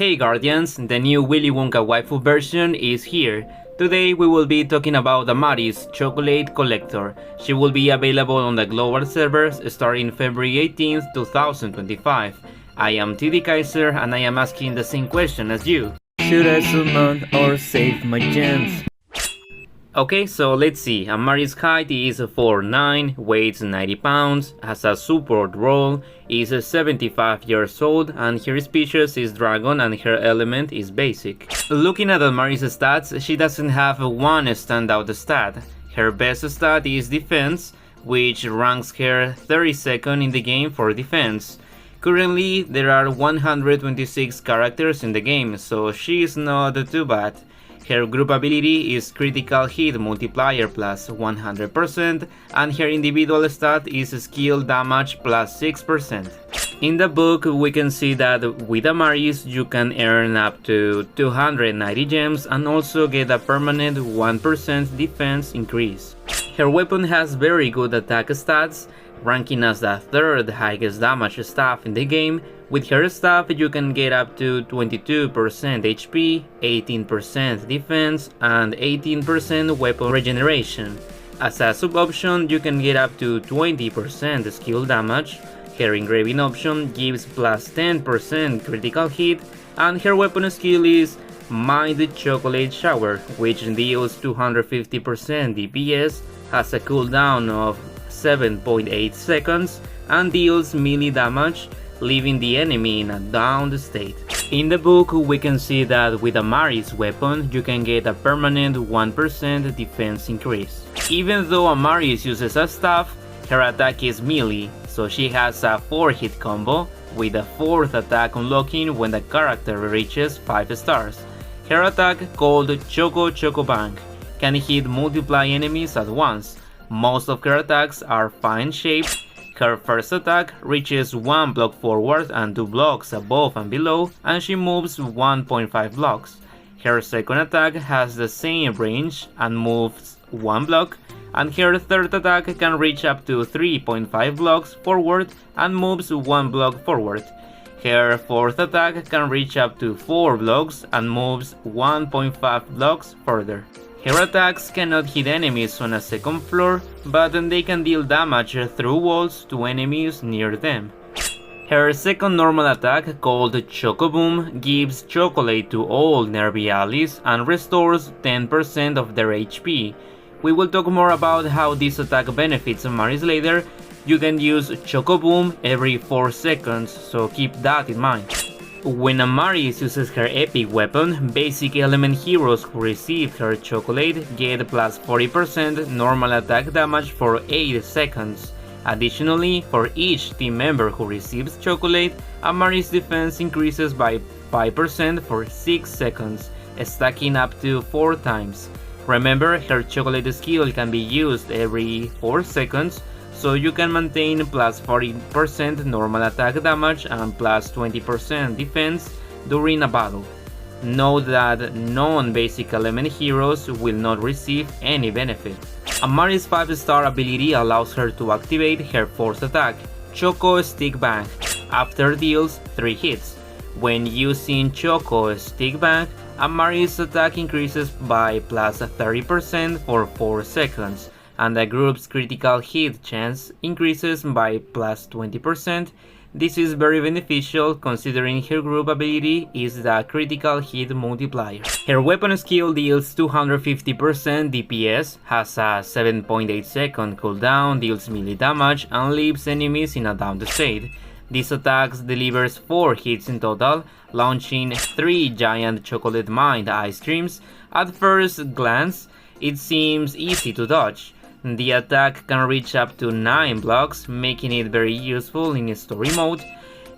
Hey Guardians, the new Willy Wonka waifu version is here. Today we will be talking about Amari's Chocolate Collector. She will be available on the global servers starting February 18th, 2025. I am TD Kaiser and I am asking the same question as you. Should I summon or save my gems? Okay, so let's see. Amari's height is 4'9", weighs 90 pounds, has a support role, is 75 years old, and her species is dragon and her element is basic. Looking at Amari's stats, she doesn't have one standout stat. Her best stat is defense, which ranks her 32nd in the game for defense. Currently, there are 126 characters in the game, so she is not too bad. Her group ability is critical hit multiplier plus 100%, and her individual stat is skill damage plus 6%. In the book, we can see that with Amari's you can earn up to 290 gems and also get a permanent 1% defense increase. Her weapon has very good attack stats, ranking as the third highest damage staff in the game. With her staff you can get up to 22% HP, 18% defense, and 18% weapon regeneration. As a sub option you can get up to 20% skill damage. Her engraving option gives plus 10% critical hit, and her weapon skill is Mind Chocolate Shower, which deals 250% DPS, has a cooldown of 7.8 seconds, and deals melee damage, leaving the enemy in a downed state. In the book, we can see that with Amari's weapon, you can get a permanent 1% defense increase. Even though Amari's uses a staff, her attack is melee, so she has a 4-hit combo, with a 4th attack unlocking when the character reaches 5 stars. Her attack, called Choco Bang, can hit multiple enemies at once. Most of her attacks are fine-shaped. Her first attack reaches 1 block forward and 2 blocks above and below, and she moves 1.5 blocks. Her second attack has the same range and moves 1 block, and her third attack can reach up to 3.5 blocks forward and moves 1 block forward. Her fourth attack can reach up to 4 blocks and moves 1.5 blocks further. Her attacks cannot hit enemies on a second floor, but they can deal damage through walls to enemies near them. Her second normal attack, called Choco Boom, gives chocolate to all nearby allies and restores 10% of their HP. We will talk more about how this attack benefits Amari's later. You can use Choco Boom every 4 seconds, so keep that in mind. When Amari's uses her epic weapon, basic element heroes who receive her chocolate get plus 40% normal attack damage for 8 seconds. Additionally, for each team member who receives chocolate, Amari's defense increases by 5% for 6 seconds, stacking up to 4 times. Remember, her chocolate skill can be used every 4 seconds, so you can maintain plus 40% normal attack damage and plus 20% defense during a battle. Note that non-basic element heroes will not receive any benefit. Amari's 5-star ability allows her to activate her fourth attack, Choco Stick Bang, after deals 3 hits. When using Choco Stick Bang, Amari's attack increases by plus 30% for 4 seconds. And the group's critical hit chance increases by plus 20%. This is very beneficial considering her group ability is the critical hit multiplier. Her weapon skill deals 250% DPS, has a 7.8 second cooldown, deals melee damage, and leaves enemies in a downed state. This attack delivers 4 hits in total, launching 3 giant chocolate mind ice creams. At first glance, it seems easy to dodge. The attack can reach up to 9 blocks, making it very useful in story mode.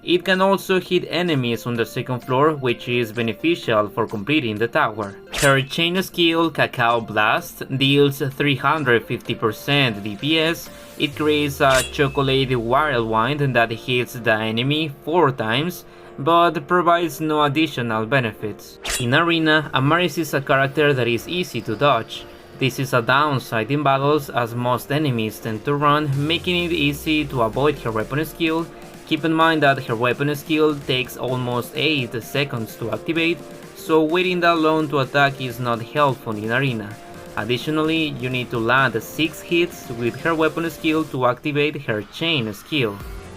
It can also hit enemies on the second floor, which is beneficial for completing the tower. Her chain skill, Cacao Blast, deals 350% DPS. It creates a chocolate whirlwind that hits the enemy 4 times, but provides no additional benefits. In Arena, Amari's is a character that is easy to dodge. This is a downside in battles as most enemies tend to run, making it easy to avoid her weapon skill. Keep in mind that her weapon skill takes almost 8 seconds to activate, so waiting that long to attack is not helpful in Arena. Additionally, you need to land 6 hits with her weapon skill to activate her chain skill.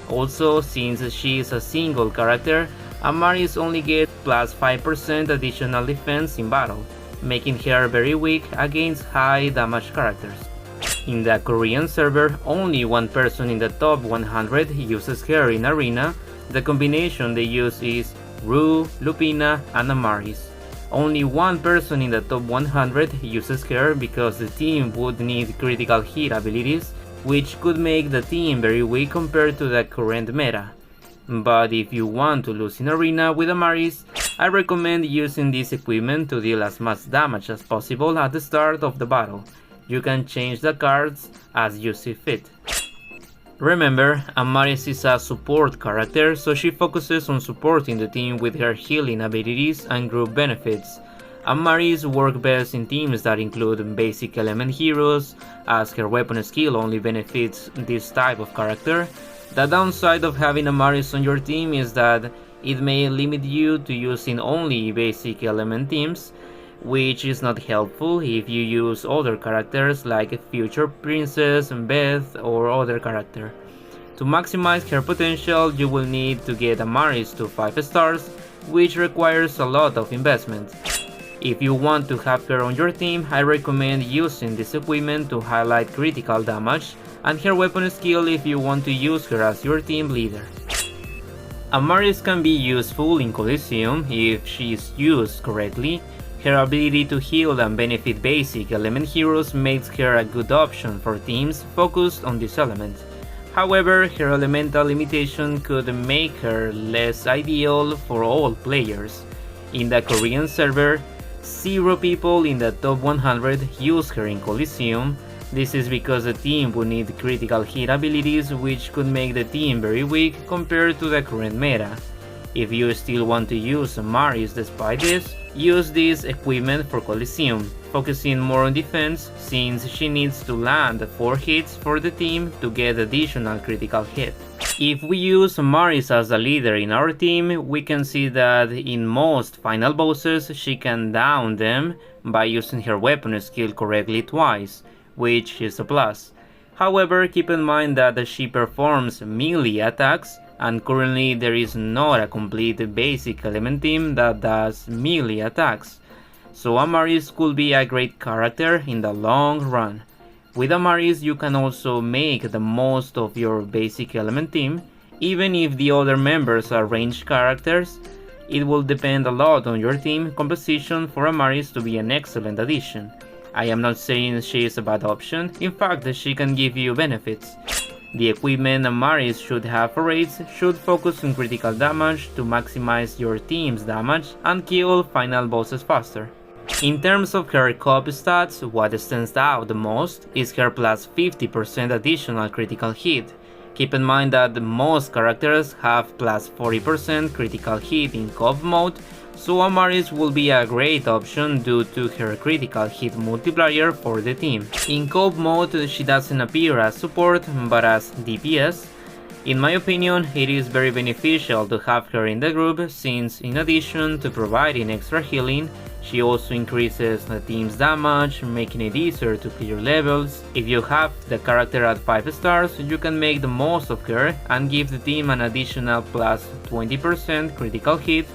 Also, since she is a single character, Amaris only gets plus 5% additional defense in battle, making her very weak against high damage characters. In the Korean server, only one person in the top 100 uses her in Arena. The combination they use is Ru, Lupina, and Amaris. Only one person in the top 100 uses her because the team would need critical hit abilities, which could make the team very weak compared to the current meta. But if you want to lose in Arena with Amaris, I recommend using this equipment to deal as much damage as possible at the start of the battle. You can change the cards as you see fit. Remember, Amaris is a support character, so she focuses on supporting the team with her healing abilities and group benefits. Amaris works best in teams that include basic element heroes, as her weapon skill only benefits this type of character. The downside of having Amaris on your team is that it may limit you to using only basic element teams, which is not helpful if you use other characters like Future Princess, Beth, or other character. To maximize her potential, you will need to get Amaris to 5 stars, which requires a lot of investment. If you want to have her on your team, I recommend using this equipment to highlight critical damage, and her weapon skill if you want to use her as your team leader. Amaris can be useful in Colosseum if she is used correctly. Her ability to heal and benefit basic element heroes makes her a good option for teams focused on this element. However, her elemental limitation could make her less ideal for all players. In the Korean server, 0 people in the top 100 use her in Colosseum. This is because the team would need critical hit abilities, which could make the team very weak compared to the current meta. If you still want to use Amaris despite this, use this equipment for Colosseum, focusing more on defense since she needs to land 4 hits for the team to get additional critical hit. If we use Amaris as a leader in our team, we can see that in most final bosses she can down them by using her weapon skill correctly twice, which is a plus. However, keep in mind that she performs melee attacks, and currently there is not a complete basic element team that does melee attacks, so Amaris could be a great character in the long run. With Amaris you can also make the most of your basic element team, even if the other members are ranged characters. It will depend a lot on your team composition for Amaris to be an excellent addition. I am not saying she is a bad option, in fact she can give you benefits. The equipment Amaris should have for raids should focus on critical damage to maximize your team's damage and kill final bosses faster. In terms of her co-op stats, what stands out the most is her plus 50% additional critical hit. Keep in mind that most characters have plus 40% critical hit in co-op mode, so Amaris will be a great option due to her critical hit multiplier for the team. In co-op mode she doesn't appear as support but as DPS. In my opinion, it is very beneficial to have her in the group since in addition to providing extra healing, she also increases the team's damage, making it easier to clear levels. If you have the character at 5 stars, you can make the most of her and give the team an additional plus 20% critical hit,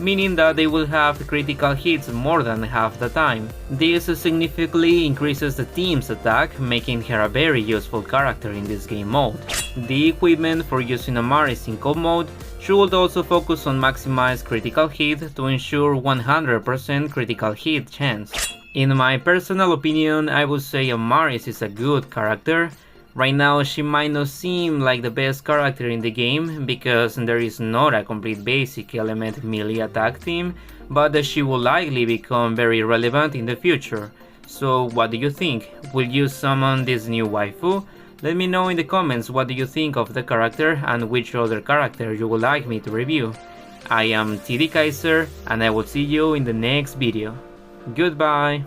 meaning that they will have critical hits more than half the time. This significantly increases the team's attack, making her a very useful character in this game mode. The equipment for using Amaris in co-op mode should also focus on maximize critical hit to ensure 100% critical hit chance. In my personal opinion, I would say Amaris is a good character. Right now she might not seem like the best character in the game because there is not a complete basic element melee attack team, but she will likely become very relevant in the future. So what do you think? Will you summon this new waifu? Let me know in the comments what do you think of the character and which other character you would like me to review. I am TD Kaiser and I will see you in the next video. Goodbye!